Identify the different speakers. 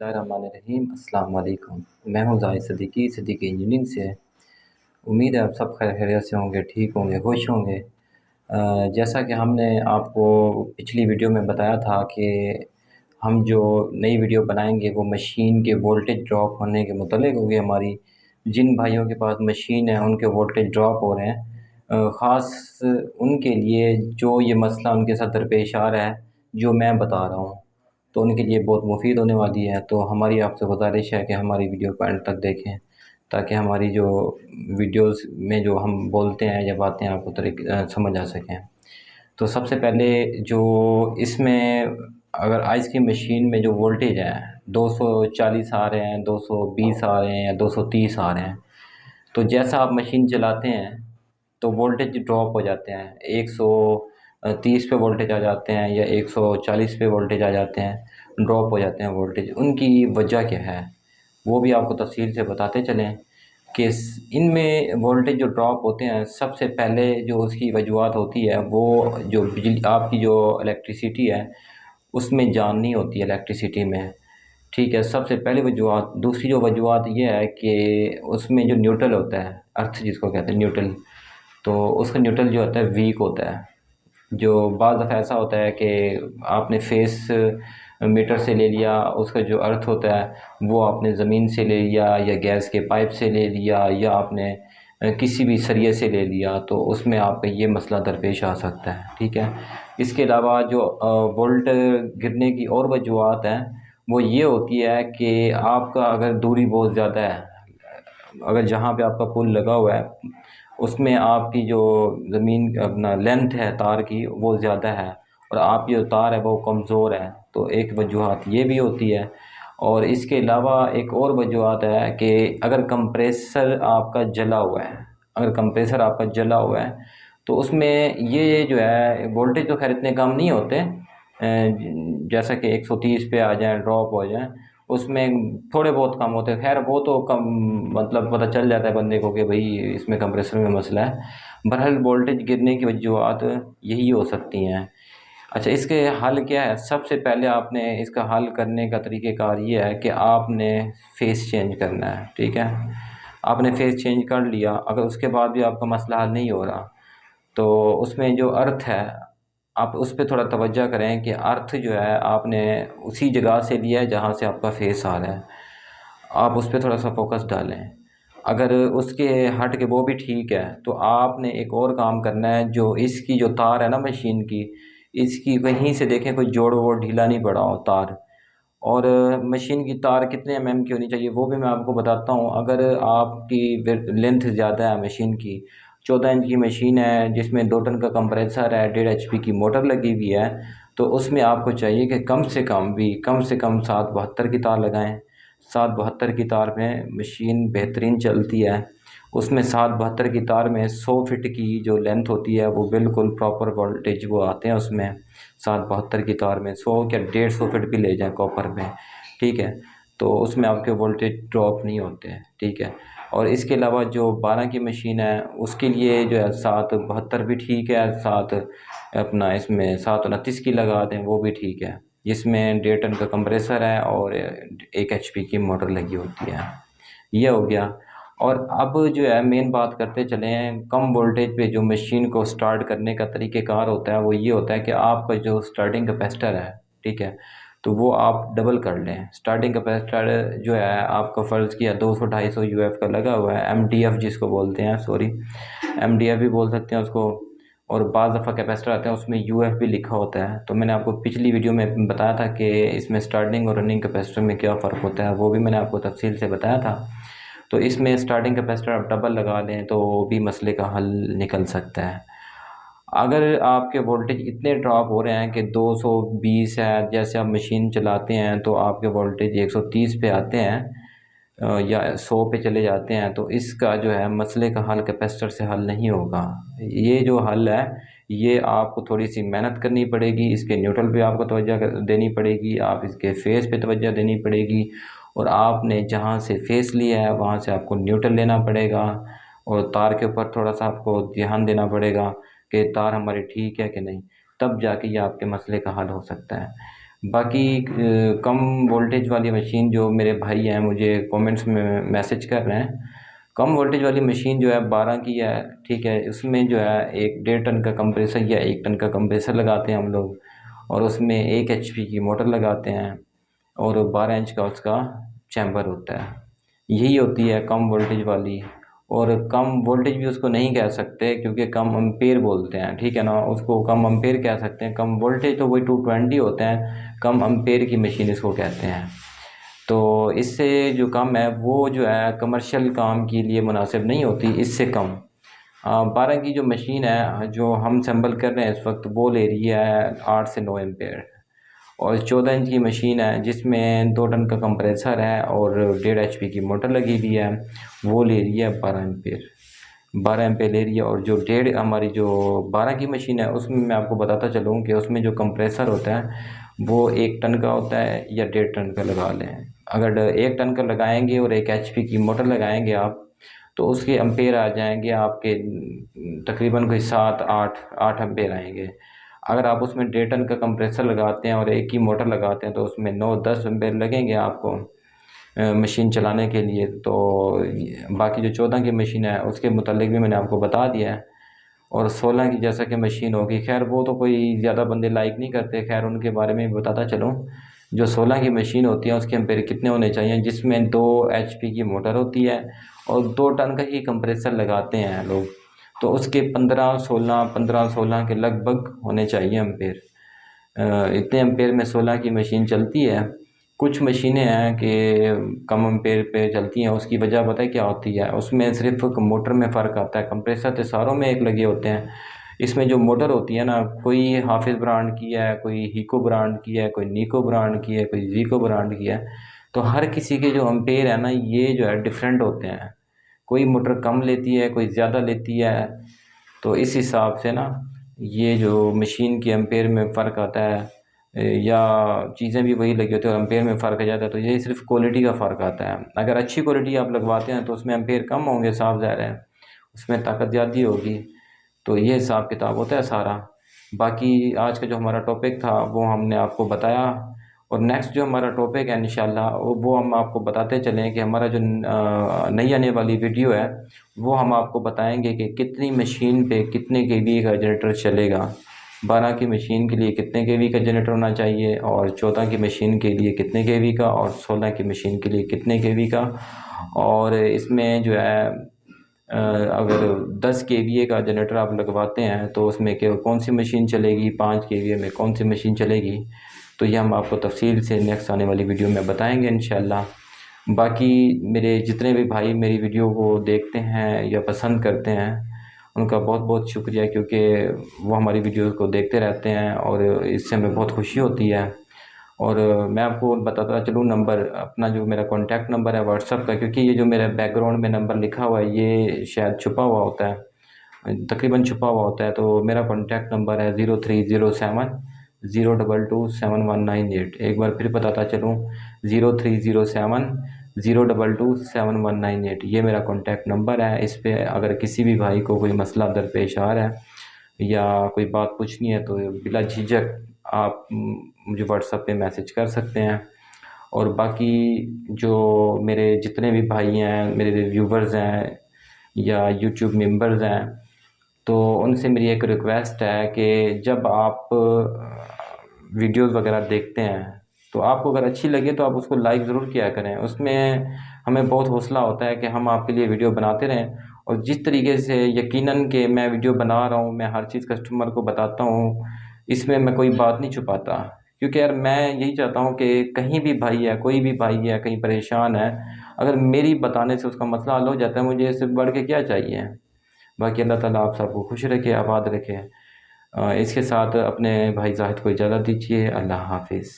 Speaker 1: बिस्मिल्लाहिर्रहमानिर्रहीम। अस्सलाम वालेकुम। मैं हूँ ज़ाहिद सिद्दीकी, सिद्दीकी इंजीनियरिंग से। उम्मीद है आप सब खैरियत से होंगे, ठीक होंगे, खुश होंगे। जैसा कि हमने आपको पिछली वीडियो में बताया था कि हम जो नई वीडियो बनाएंगे वो मशीन के वोल्टेज ड्रॉप होने के मुतल्लिक़ होगी। हमारी जिन भाइयों के पास मशीन है उनके वोल्टेज ड्रॉप हो रहे हैं, ख़ास उनके लिए जो ये मसला उनके साथ दरपेश आ रहा है, जो मैं बता रहा हूँ, तो उनके लिए बहुत मुफीद होने वाली है। तो हमारी आपसे गुज़ारिश है कि हमारी वीडियो को एंड तक देखें, ताकि हमारी जो वीडियोस में जो हम बोलते हैं या बातें आपको समझ आ सकें। तो सबसे पहले जो इसमें अगर आज की मशीन में जो वोल्टेज है 240 आ रहे हैं, 220 आ रहे हैं या 230 आ रहे हैं, तो जैसा आप मशीन चलाते हैं तो वोल्टेज ड्रॉप हो जाते हैं। 130 पे वोल्टेज आ जाते हैं या 140 पे वोल्टेज आ जाते हैं, ड्रॉप हो जाते हैं वोल्टेज। उनकी वजह क्या है वो भी आपको तफसील से बताते चलें कि इनमें वोल्टेज जो ड्रॉप होते हैं, सबसे पहले जो उसकी वजूहत होती है वो जो बिजली आपकी जो इलेक्ट्रिसिटी है उसमें जान नहीं होती है इलेक्ट्रिसिटी में। ठीक है, सबसे पहली वजूहत। दूसरी जो वजूहत ये है कि उसमें जो न्यूट्रल होता है, अर्थ जिसको कहते हैं न्यूट्रल, तो उसका न्यूट्रल जो होता है वीक होता है। जो बाज़ दफ़ा ऐसा होता है कि आपने फेस मीटर से ले लिया, उसका जो अर्थ होता है वो आपने ज़मीन से ले लिया या गैस के पाइप से ले लिया या आपने किसी भी सरिये से ले लिया, तो उसमें आपका ये मसला दरपेश आ सकता है। ठीक है, इसके अलावा जो वोल्ट गिरने की और वजूहत हैं वो ये होती है कि आपका अगर दूरी बहुत ज़्यादा है, अगर जहाँ पे आपका पुल लगा हुआ है उसमें आपकी जो ज़मीन अपना लेंथ है तार की वो ज़्यादा है और आपकी जो तार है वो कमज़ोर है, तो एक वजूहत ये भी होती है। और इसके अलावा एक और वजूहत है कि अगर कंप्रेसर आपका जला हुआ है, अगर कंप्रेसर आपका जला हुआ है तो उसमें ये जो है वोल्टेज तो खैर इतने कम नहीं होते, जैसा कि 130 पे आ जाए, ड्रॉप हो जाए, उसमें थोड़े बहुत कम होते हैं। खैर वो तो कम मतलब पता चल जाता है बंदे को कि भाई इसमें कंप्रेसर में मसला है। बहरहाल वोल्टेज गिरने की वजूहत यही हो सकती हैं। अच्छा, इसके हल क्या है? सबसे पहले आपने इसका हल करने का तरीक़ेकार ये है कि आपने फेस चेंज करना है। ठीक है, आपने फेस चेंज कर लिया, अगर उसके बाद भी आपका मसला हल नहीं हो रहा तो उसमें जो अर्थ है आप उस पे थोड़ा तवज्जो करें कि अर्थ जो है आपने उसी जगह से लिया है जहाँ से आपका फेस आ रहा है, आप उस पे थोड़ा सा फोकस डालें। अगर उसके हट के वो भी ठीक है तो आपने एक और काम करना है, जो इसकी जो तार है ना मशीन की, इसकी कहीं से देखें कोई जोड़ वोड़ ढीला नहीं पड़ा हो तार। और मशीन की तार कितने एमएम की होनी चाहिए वो भी मैं आपको बताता हूँ। अगर आपकी लेंथ ज़्यादा है मशीन की, 14 इंच की मशीन है जिसमें 2 टन का कंप्रेसर है, 1.5 HP की मोटर लगी हुई है, तो उसमें आपको चाहिए कि कम से कम 772 की तार लगाएं। 772 की तार में मशीन बेहतरीन चलती है। उसमें 772 की तार में 100 फीट की जो लेंथ होती है वो बिल्कुल प्रॉपर वोल्टेज वो आते हैं उसमें। 772 की तार में 100 या 150 फीट भी ले जाएं कॉपर में, ठीक है, तो उसमें आपके वोल्टेज ड्रॉप नहीं होते हैं। ठीक है, और इसके अलावा जो 12 की मशीन है उसके लिए जो है 772 भी ठीक है, साथ अपना इसमें 729 की लगा दें वो भी ठीक है, जिसमें 1.5 टन का कंप्रेसर है और 1 HP की मोटर लगी होती है। ये हो गया। और अब जो है मेन बात करते चलें, कम वोल्टेज पे जो मशीन को स्टार्ट करने का तरीक़ेकार होता है वो ये होता है कि आपका जो स्टार्टिंग कैपेसिटर है, ठीक है, तो वो आप डबल कर लें। स्टार्टिंग कैपेसिटर जो है आपका फ़र्ज़ किया 200-250 यूएफ का लगा हुआ है, एमडीएफ जिसको बोलते हैं, सॉरी एमडीएफ भी बोल सकते हैं उसको। और बाज़ दफ़ा कैपेसिटर आते हैं उसमें यूएफ भी लिखा होता है, तो मैंने आपको पिछली वीडियो में बताया था कि इसमें स्टार्टिंग और रनिंग कैपेसिटर में क्या फ़र्क होता है, वो भी मैंने आपको तफसील से बताया था। तो इसमें स्टार्टिंग कैपेसिटर आप डबल लगा लें तो भी मसले का हल निकल सकता है। अगर आपके वोल्टेज इतने ड्रॉप हो रहे हैं कि 220 है, जैसे आप मशीन चलाते हैं तो आपके वोल्टेज 130 पे आते हैं या 100 पे चले जाते हैं, तो इसका जो है मसले का हल कैपेसिटर से हल नहीं होगा। ये जो हल है ये आपको थोड़ी सी मेहनत करनी पड़ेगी, इसके न्यूट्रल पे आपको तवज्जो देनी पड़ेगी, आप इसके फेस पे तवज्जो देनी पड़ेगी, और आपने जहाँ से फेस लिया है वहाँ से आपको न्यूट्रल लेना पड़ेगा, और तार के ऊपर थोड़ा सा आपको ध्यान देना पड़ेगा कि तार हमारी ठीक है कि नहीं, तब जाके ये आपके मसले का हल हो सकता है। बाकी कम वोल्टेज वाली मशीन जो मेरे भाई हैं मुझे कमेंट्स में मैसेज कर रहे हैं, कम वोल्टेज वाली मशीन जो है 12 की है, ठीक है, उसमें जो है एक 1.5 टन का कंप्रेसर या 1 टन का कंप्रेसर लगाते हैं हम लोग, और उसमें 1 HP की मोटर लगाते हैं, और 12 इंच का उसका चैम्बर होता है। यही होती है कम वोल्टेज वाली। और कम वोल्टेज भी उसको नहीं कह सकते क्योंकि कम अम्पेयर बोलते हैं, ठीक है ना, उसको कम अम्पेयर कह सकते हैं। कम वोल्टेज तो वही 220 होते हैं, कम अम्पेयर की मशीन इसको कहते हैं। तो इससे जो कम है वो जो है कमर्शियल काम के लिए मुनासिब नहीं होती, इससे कम। 12 की जो मशीन है जो हम असेंबल कर रहे हैं इस वक्त, वो ले रही है 8 से 9 एम्पेयर। और 14 इंच की मशीन है जिसमें 2 टन का कंप्रेसर है और 1.5 HP की मोटर लगी हुई है, वो ले रही है 12 एम्पेयर। 12 एम्पेयर ले रही है। और जो डेढ़ हमारी जो 12 की मशीन है उसमें मैं आपको बताता चलूँ कि उसमें जो कंप्रेसर होता है वो 1 टन का होता है या 1.5 टन का लगा लें। अगर 1 टन का लगाएंगे और 1 HP की मोटर लगाएंगे आप, तो उसके एम्पेयर आ जाएंगे आपके तकरीबन कोई 7 8 8 एम्पेयर आएंगे। अगर आप उसमें 1.5 टन का कंप्रेसर लगाते हैं और एक ही मोटर लगाते हैं तो उसमें 9 10 एम्पेयर लगेंगे आपको मशीन चलाने के लिए। तो बाकी जो 14 की मशीन है उसके मुतालिक भी मैंने आपको बता दिया है। और 16 की जैसा कि मशीन होगी, खैर वो तो कोई ज़्यादा बंदे लाइक नहीं करते, खैर उनके बारे में भी बताता चलूँ। जो 16 की मशीन होती है उसके एम्पेयर कितने होने चाहिए, जिसमें 2 HP की मोटर होती है और 2 टन का ही कंप्रेसर लगाते हैं लोग, तो उसके 15 16 के लगभग होने चाहिए एम्पेयर। इतने एम्पेयर में 16 की मशीन चलती है। कुछ मशीनें हैं कि कम एम्पेयर पे चलती हैं, उसकी वजह पता है क्या होती है, उसमें सिर्फ मोटर में फ़र्क आता है। कंप्रेसर तो सारों में एक लगे होते हैं, इसमें जो मोटर होती है ना, कोई हाफिज़ ब्रांड की है, कोई हीको ब्रांड की है, कोई नीको ब्रांड की है, कोई ज़ीको ब्रांड की है। तो हर किसी के जो एम्पेयर है ना, ये जो है डिफरेंट होते हैं। कोई मोटर कम लेती है, कोई ज़्यादा लेती है। तो इस हिसाब से ना ये जो मशीन की एम्पेयर में फ़र्क आता है, या चीज़ें भी वही लगी होती है और एम्पेयर में फ़र्क आ जाता है, तो ये सिर्फ क्वालिटी का फ़र्क आता है। अगर अच्छी क्वालिटी आप लगवाते हैं तो उसमें एम्पेयर कम होंगे, साफ ज़ाहिर है, उसमें ताकत ज़्यादा होगी। तो ये हिसाब किताब होता है सारा। बाकी आज का जो हमारा टॉपिक था वो हमने आपको बताया, और नेक्स्ट जो हमारा टॉपिक है इंशाल्लाह वो हम आपको बताते चलें कि हमारा जो नई आने वाली वीडियो है वो हम आपको बताएंगे कि कितनी मशीन पे कितने केवी का जनरेटर चलेगा। 12 की मशीन के लिए कितने केवी का जनरेटर होना चाहिए, और 14 की मशीन के लिए कितने केवी का, और 16 की मशीन के लिए कितने केवी का। और इसमें जो है अगर 10 केवीए का जनरेटर आप लगवाते हैं तो उसमें कौन सी मशीन चलेगी, 5 केवीए में कौन सी मशीन चलेगी, तो ये हम आपको तफसील से नेक्स्ट आने वाली वीडियो में बताएंगे इंशाल्लाह। बाकी मेरे जितने भी भाई मेरी वीडियो को देखते हैं या पसंद करते हैं उनका बहुत बहुत शुक्रिया, क्योंकि वो हमारी वीडियो को देखते रहते हैं और इससे हमें बहुत खुशी होती है। और मैं आपको बताता चलूँ नंबर अपना, जो मेरा कॉन्टैक्ट नंबर है व्हाट्सअप का, क्योंकि ये जो मेरे बैकग्राउंड में नंबर लिखा हुआ है ये शायद छुपा हुआ होता है, तकरीबन छुपा हुआ होता है। तो मेरा कॉन्टैक्ट नंबर है 0307 022 719 8। एक बार फिर बताता चलूँ, 0307 022 719 8, ये मेरा कॉन्टैक्ट नंबर है। इस पर अगर किसी भी भाई को कोई मसला दरपेश आ रहा है या कोई बात पूछनी है तो बिला झिझक आप मुझे व्हाट्सएप पे मैसेज कर सकते हैं। और बाकी जो मेरे जितने भी भाई हैं, मेरे व्यूवर्स हैं या यूट्यूब मेंबर्स हैं, तो उनसे मेरी एक रिक्वेस्ट है कि जब आप वीडियोस वगैरह देखते हैं तो आपको अगर अच्छी लगे तो आप उसको लाइक ज़रूर किया करें। उसमें हमें बहुत हौसला होता है कि हम आपके लिए वीडियो बनाते रहें। और जिस तरीके से यकीनन कि मैं वीडियो बना रहा हूँ, मैं हर चीज़ कस्टमर को बताता हूँ, इसमें मैं कोई बात नहीं छुपाता, क्योंकि यार मैं यही चाहता हूँ कि कहीं भी भाई है, कोई भी भाई है कहीं परेशान है, अगर मेरी बताने से उसका मसला हल हो जाता है, मुझे इससे बढ़ के क्या चाहिए। बाकी अल्लाह ताला आप सबको खुश रखे, आबाद रखे। इसके साथ अपने भाई जाहिद को इजाज़त दीजिए। अल्लाह हाफिज़।